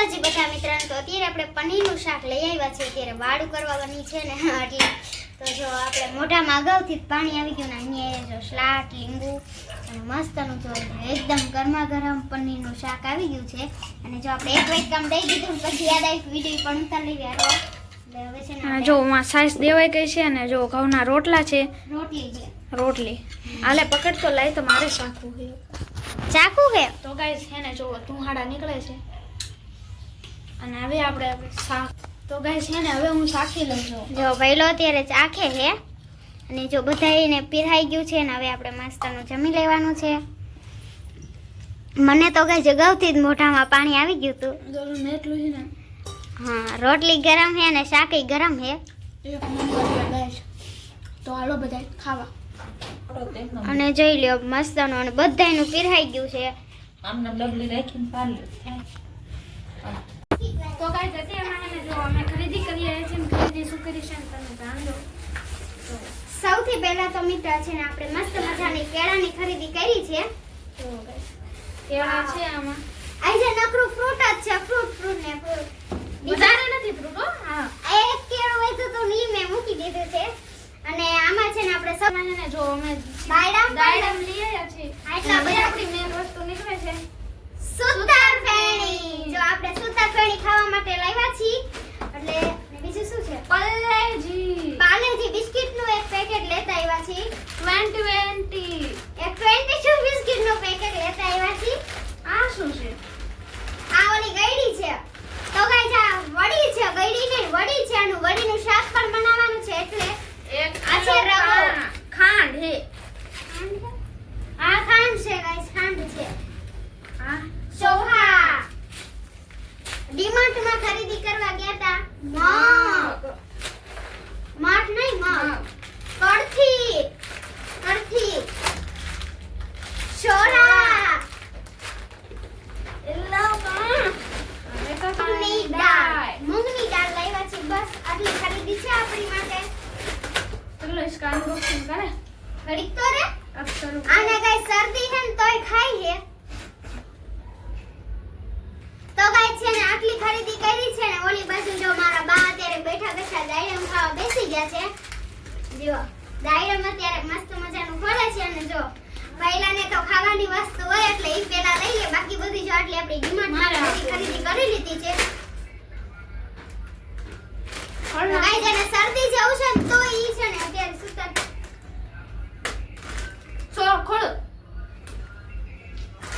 માતાજી બધા મિત્રોને. તો અત્યારે આપણે પનીરનું શાક લઈ આવ્યા છે. અત્યારે વાળું કરવાની છે ને એટલે તો જો આપણે મોઢામાં અગાઉથી જ પાણી આવી ગયું ને અહીંયા જો સ્લાટ લીંબુ અને મસ્તનું જો એકદમ ગરમા ગરમ પનીરનું શાક આવી ગયું છે. અને જો આપણે એક વાટકામ દઈ દીધું પછી યાદ આવી વિડીયો પણ ઉતાર લઈ ગયા. એટલે હવે છે ને જો માં સાઈઝ દેવાઈ ગઈ છે અને જો ઘઉંના રોટલા છે. રોટલી છે. રોટલી આલે પકડ તો લાઈ તો મારે શાકું છે. ચાકુ હે તો ગાઈસ છે ને જો તુહાડા નીકળે છે અને હવે આપણે શાક તો ગાઈસ છે ને હવે હું શાકી લઉં છું. જો પહેલો અત્યારે ચાખે છે અને જો બધાને પીરાઈ ગયું છે ને હવે આપણે મસ્તનું જમી લેવાનું છે. મને તો ગાઈસ અગાઉથી જ મોઢામાં પાણી આવી ગયું હતું. જરૂર એટલું છે ને હા રોટલી ગરમ છે અને શાક ગરમ છે. એક નંબર ગાઈસ. તો હાલો બધા ખાવા. અને જોઈ લ્યો મસ્તનું અને બધાયનું પીરાઈ ગયું છે. આમને ડબલી રાખીને પાલ્યું તો ગાઈસ અત્યારે જો અમે ખરીદી કરી આવ્યા છીએ. ખરીદી શું કરી છે તમે જાણજો. તો સૌથી પહેલા તો મિત્ર છે ને આપણે મસ્ત મજાની કેળાની ખરીદી કરી છે. તો ગાઈસ કેળા છે આમાં. આજે નકરું ફ્રૂટ જ છે. ફ્રૂટ ને ફ્રૂટ વધારે નથી ફ્રૂટ હો. હા એક કેળું હોય તો ની મેં મૂકી દીધું છે. અને આમાં છે ને આપણે સબ ને જો અમે દાયડમ લઈ આવ્યા છીએ. આટલા બધા આપણી મેન વસ્તુ નીકળે છે. સુતર ફેણી. જો આપણે સુતર ફેણી ખાવા માટે લાવ્યા છીએ. એટલે બીજું શું છે? પાલેજી બિસ્કિટનું એક પેકેટ લેતા આવ્યા છીએ. 20 એક 22 બિસ્કિટનું પેકેટ લેતા આવ્યા છીએ. આ શું છે? આ ઓલી ગઈડી છે. તો ગાઈસ આ વડી છે. ગઈડી નહીં વડી છે. આનું વડીનું શાક પણ બનાવવાનું છે. એટલે એક આ છે રવો. ખાંડ હે. આ ખાંડ છે ગાઈસ. ખાંડ છે. આ સોહા. ડીમાર્ટમાં ખરીદી કરવા ગયા હતા. માઠ નહીં મગ. કડથી. સોરા. મૂંગની દાળ લાવ્યા છે. બસ આટલી ખરીદી છે આપણી માટે. ચલો इसका अनबॉक्सिंग करे. ઘડીક તો રે. अब शुरू આને ગાઈસ શરદી છે ને તોય ખાઈ હે. તો ગાઈસ છે ને આટલી ખરીદી કરી છે ને ઓલી બાજુ જો મારા બા અત્યારે બેઠા દાયડમ ખાવા બેસી ગયા છે. જો દાયડમ અત્યારે મસ્ત મજાનું ખોલે છે. અને જો પહેલાને તો ખાવાની વસ્તુ હોય એટલે ઈ પેલા લઈ લે. બાકી બધી જો આટલી આપણી ડિમાન્ડ ખરીદી કરી લીધી છે. ગાઈસ એને શરદી જેવું છે ને તો ઈ છે ને અત્યારે સુતર સો ખોલ.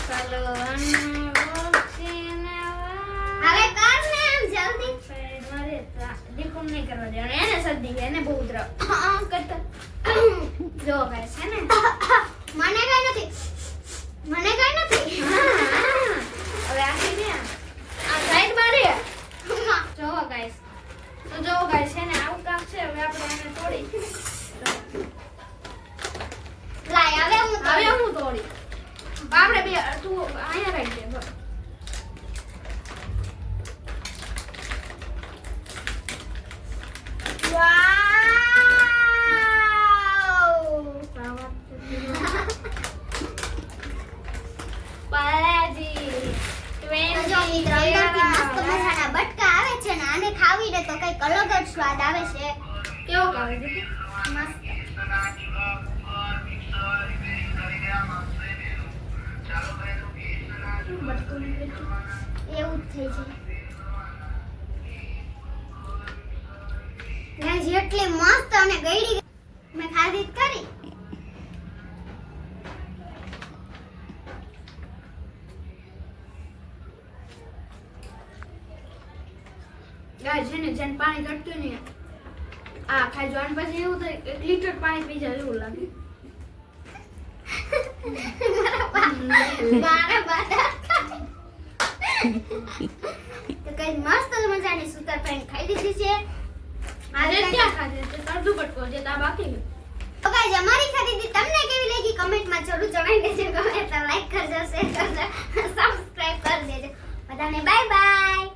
ચાલો અનબોક્સિંગ હવે કર ને આમ જલ્દી. મારે દીકું નહીં કરવા દેવાનું. એને શરદી છે. એને બહુ ઉધરસ કરતા જો ગાઈસ છે ને મને કઈ નથી. હવે આખી ને આ સાઈડ મારે જોવો ગાઈસ. તો જોવો ગાઈસ છે ને આવું કામ છે. હવે આપણે એને તોડી લાય હવે હું તોડી આપણે બે તું અહીંયા રાખી દે. બસ પાલાજી જો મિત્ર અંદરથી મસ્ત મજાના બટકા આવે છે ને આને ખાવીને તો કઈક અલગ જ સ્વાદ આવે છે. કેવો કાવે છે? મસ્ત. એવું જ થઈ જાય. ગાઈસ એટલી મસ્ત અને ગઈડી મેં ખાધી જ કરી. ગાઈસ છે ને જેને પાણી ઘટતું ને આ ખાઈ જોવાનું પછી એવું થાય 1 લીટર પાણી પી જાય એવું લાગે. મારા બાદા તો કઈ મસ્ત મજાની સુતર ફેણી ખાઈ લીધી છે. આજે ક્યાં ખાધે છે? અડધું બટકો છે તા બાકી છે. તો ગાઈસ અમારી ખરીદી તમને કેવી લાગી કમેન્ટમાં જરૂર જણાવી દેજો. ગમે તો લાઈક કરજો, શેર કરજો, સબસ્ક્રાઇબ કરી દેજો. બધાને બાય બાય.